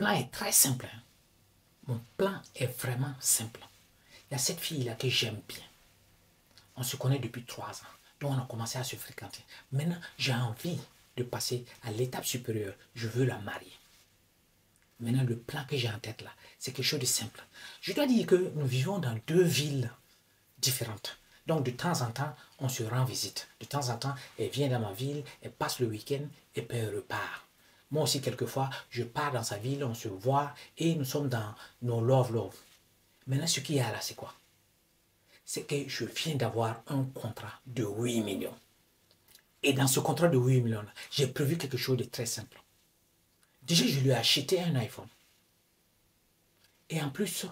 plan est très simple. Hein. Mon plan est vraiment simple. Il y a cette fille-là que j'aime bien. On se connaît depuis 3 ans. Donc, on a commencé à se fréquenter. Maintenant, j'ai envie de passer à l'étape supérieure. Je veux la marier. Maintenant, le plan que j'ai en tête là, c'est quelque chose de simple. Je dois dire que nous vivons dans 2 villes différentes. Donc, de temps en temps, on se rend visite. De temps en temps, elle vient dans ma ville, elle passe le week-end et puis elle repart. Moi aussi, quelquefois, je pars dans sa ville, on se voit et nous sommes dans nos love. Maintenant, ce qu'il y a là, c'est quoi? C'est que je viens d'avoir un contrat de 8 millions. Et dans ce contrat de 8 millions, j'ai prévu quelque chose de très simple. Déjà, je lui ai acheté un iPhone. Et en plus,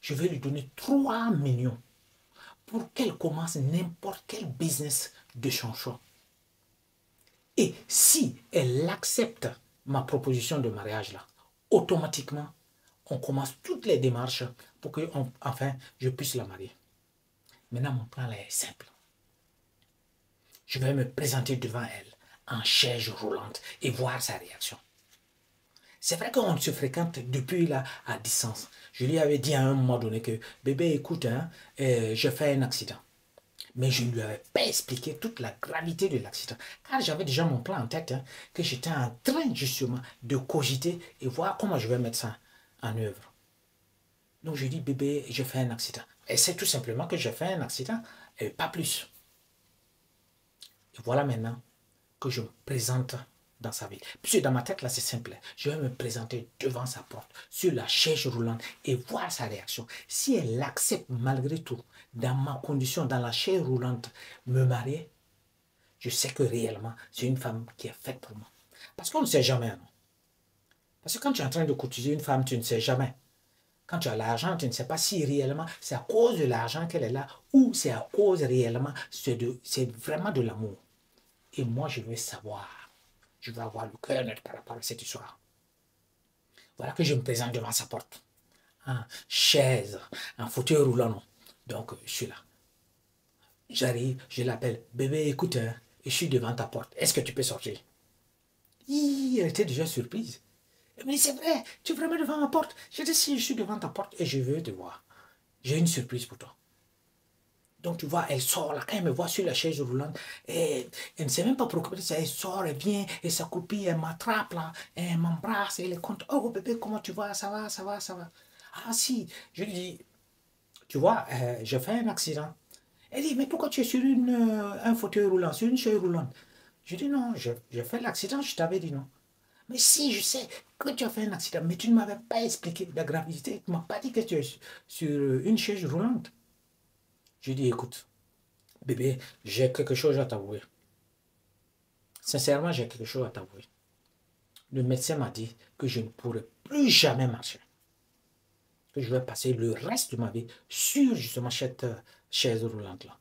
je vais lui donner 3 millions pour qu'elle commence n'importe quel business de son choix. Et si elle accepte ma proposition de mariage là, automatiquement, on commence toutes les démarches pour que, enfin, je puisse la marier. Maintenant, mon plan là est simple. Je vais me présenter devant elle en chaise roulante et voir sa réaction. C'est vrai qu'on se fréquente depuis là à distance. Je lui avais dit à un moment donné que bébé, écoute, hein, j'ai fait un accident. Mais je ne lui avais pas expliqué toute la gravité de l'accident. Car j'avais déjà mon plan en tête, hein, que j'étais en train justement de cogiter et voir comment je vais mettre ça en œuvre. Donc je dis, bébé, j'ai fait un accident. Et c'est tout simplement que j'ai fait un accident, et pas plus. Et voilà maintenant que je me présente dans sa ville. Puisque dans ma tête, là, c'est simple. Je vais me présenter devant sa porte, sur la chaise roulante, et voir sa réaction. Si elle accepte malgré tout, dans ma condition, dans la chaise roulante, me marier, je sais que réellement, c'est une femme qui est faite pour moi. Parce qu'on ne sait jamais, non? Parce que quand tu es en train de courtiser une femme, tu ne sais jamais. Quand tu as l'argent, tu ne sais pas si réellement c'est à cause de l'argent qu'elle est là ou c'est à cause réellement, c'est vraiment de l'amour. Et moi, je veux savoir. Je veux avoir le cœur net par rapport à cette histoire. Voilà que je me présente devant sa porte. En chaise, en fauteuil roulant. Non. Donc, je suis là. J'arrive, je l'appelle. Bébé, écoute, hein, je suis devant ta porte. Est-ce que tu peux sortir? Elle était déjà surprise. Mais c'est vrai, tu es vraiment devant ma porte. Je dis si je suis devant ta porte et je veux te voir. J'ai une surprise pour toi. Donc tu vois, elle sort là, quand elle me voit sur la chaise roulante, et elle ne sait même pas pourquoi ça, elle sort, elle vient, et sa copine, elle m'attrape là, elle m'embrasse, elle est contente. Oh bébé, comment tu vas? Ça va, ça va, ça va. Ah si, je lui dis, tu vois, j'ai fait un accident. Elle dit, mais pourquoi tu es sur un fauteuil roulant, sur une chaise roulante? Je dis, non, j'ai fait l'accident, je t'avais dit non. Mais si, je sais que tu as fait un accident, mais tu ne m'avais pas expliqué la gravité. Tu ne m'as pas dit que tu es sur une chaise roulante. Je dis, écoute, bébé, j'ai quelque chose à t'avouer. Sincèrement, j'ai quelque chose à t'avouer. Le médecin m'a dit que je ne pourrais plus jamais marcher. Que je vais passer le reste de ma vie sur justement cette chaise roulante-là.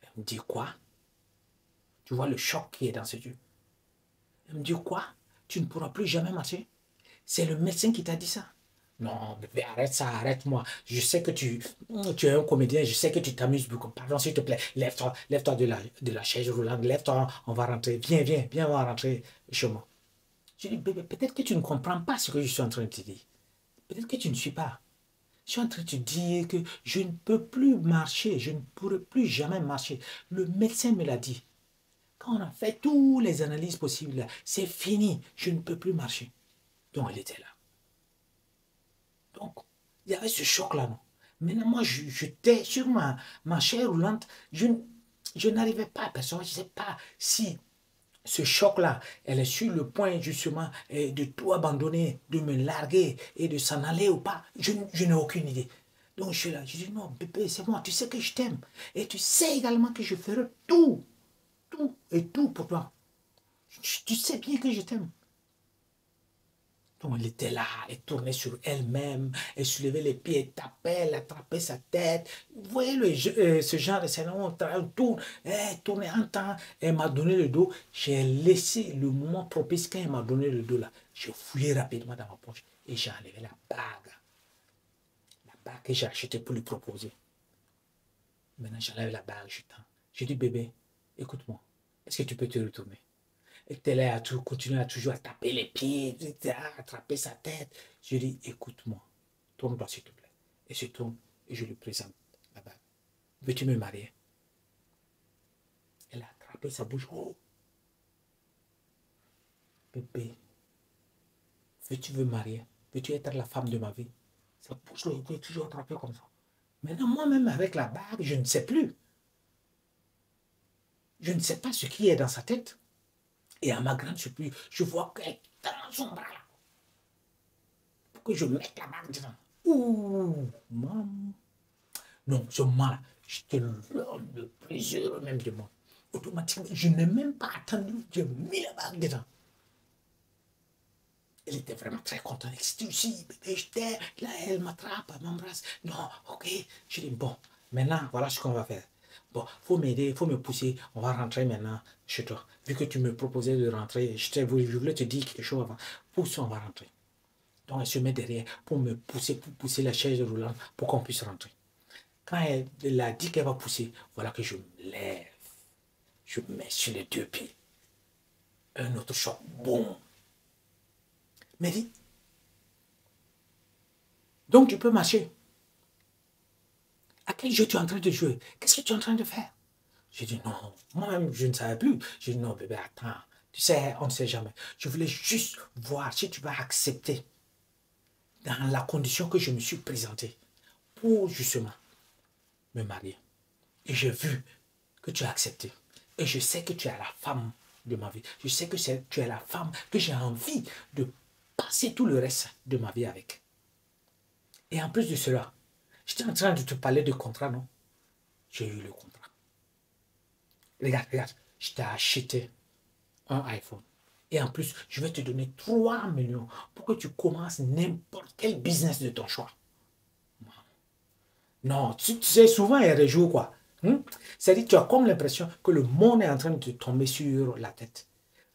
Elle me dit quoi? Tu vois le choc qui est dans ses yeux. Elle me dit quoi? Tu ne pourras plus jamais marcher? C'est le médecin qui t'a dit ça? Non, bébé, arrête ça, arrête-moi. Je sais que tu es un comédien, je sais que tu t'amuses beaucoup. Pardon, s'il te plaît, lève-toi de la chaise roulante, lève-toi, on va rentrer. Viens, on va rentrer chez moi. Je dis, bébé, peut-être que tu ne comprends pas ce que je suis en train de te dire. Peut-être que tu ne suis pas. Je suis en train de te dire que je ne peux plus marcher, je ne pourrai plus jamais marcher. Le médecin me l'a dit. Quand on a fait toutes les analyses possibles, c'est fini, je ne peux plus marcher. Donc, elle était là. Donc, il y avait ce choc-là, non. Maintenant, moi, j'étais sur ma chaise roulante, je n'arrivais pas à personne, je ne sais pas si ce choc-là, elle est sur le point justement de tout abandonner, de me larguer et de s'en aller ou pas. Je n'ai aucune idée. Donc je suis là, je dis non, bébé, c'est moi, tu sais que je t'aime. Et tu sais également que je ferai tout et tout pour toi. Tu sais bien que je t'aime. Donc elle était là, elle tournait sur elle-même, elle soulevait les pieds, elle tapait, elle attrapait sa tête. Vous voyez ce genre de scène où on tourne, elle tournait un temps, elle m'a donné le dos. J'ai laissé le moment propice quand elle m'a donné le dos là. J'ai fouillé rapidement dans ma poche et j'ai enlevé la bague. La bague que j'ai achetée pour lui proposer. Maintenant j'enlève la bague, je tends. Je dis bébé, écoute-moi, est-ce que tu peux te retourner? Et tu es là à tout, continuer à toujours à taper les pieds, à attraper sa tête. Je dis, écoute-moi, tourne-toi s'il te plaît. Et je tourne et je lui présente la bague. Veux-tu me marier? Elle a attrapé sa bouche. Oh, bébé, veux-tu me marier? Veux-tu être la femme de ma vie? Sa bouche là, toujours attrapée comme ça. Maintenant, moi-même, avec la bague, je ne sais plus. Je ne sais pas ce qui est dans sa tête. Et à ma grande surprise, je vois qu'elle tend son bras là. Pour que je mette la bague dedans. Ouh, maman. Non, ce moment-là, j'étais l'homme le plus heureux même du monde. Automatiquement, je n'ai même pas attendu, j'ai mis la bague dedans. Elle était vraiment très contente. C'était aussi, bébé, je t'aime. Là, elle m'attrape, elle m'embrasse. Non, ok. Je dis, bon, maintenant, voilà ce qu'on va faire. Bon, faut m'aider, il faut me pousser. On va rentrer maintenant chez toi. Vu que tu me proposais de rentrer, je voulais te dire quelque chose avant. Pousse, on va rentrer. Donc, elle se met derrière pour me pousser, pour pousser la chaise roulante pour qu'on puisse rentrer. Quand elle a dit qu'elle va pousser, voilà que je me lève. Je me mets sur les deux pieds. Un autre choc, boum. Mais dit, donc tu peux marcher. À quel jeu tu es en train de jouer? Qu'est-ce que tu es en train de faire? J'ai dit non, moi-même je ne savais plus. J'ai dit non bébé, attends, tu sais, on ne sait jamais. Je voulais juste voir si tu vas accepter dans la condition que je me suis présenté pour justement me marier. Et j'ai vu que tu as accepté. Et je sais que tu es la femme de ma vie. Je sais que tu es la femme que j'ai envie de passer tout le reste de ma vie avec. Et en plus de cela, j'étais en train de te parler de contrat, non? J'ai eu le contrat. Regarde, regarde, je t'ai acheté un iPhone. Et en plus, je vais te donner 3 millions pour que tu commences n'importe quel business de ton choix. Non, tu sais, souvent, elle rejoue quoi. C'est-à-dire, tu as comme l'impression que le monde est en train de te tomber sur la tête.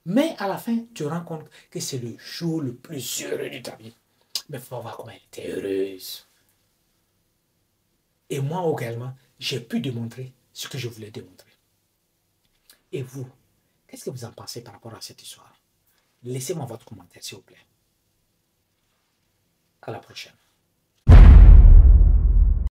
Mais à la fin, tu te rends compte que c'est le jour le plus heureux de ta vie. Mais il faut voir comment elle était heureuse. Et moi également, j'ai pu démontrer ce que je voulais démontrer. Et vous, qu'est-ce que vous en pensez par rapport à cette histoire? Laissez-moi votre commentaire, s'il vous plaît. À la prochaine.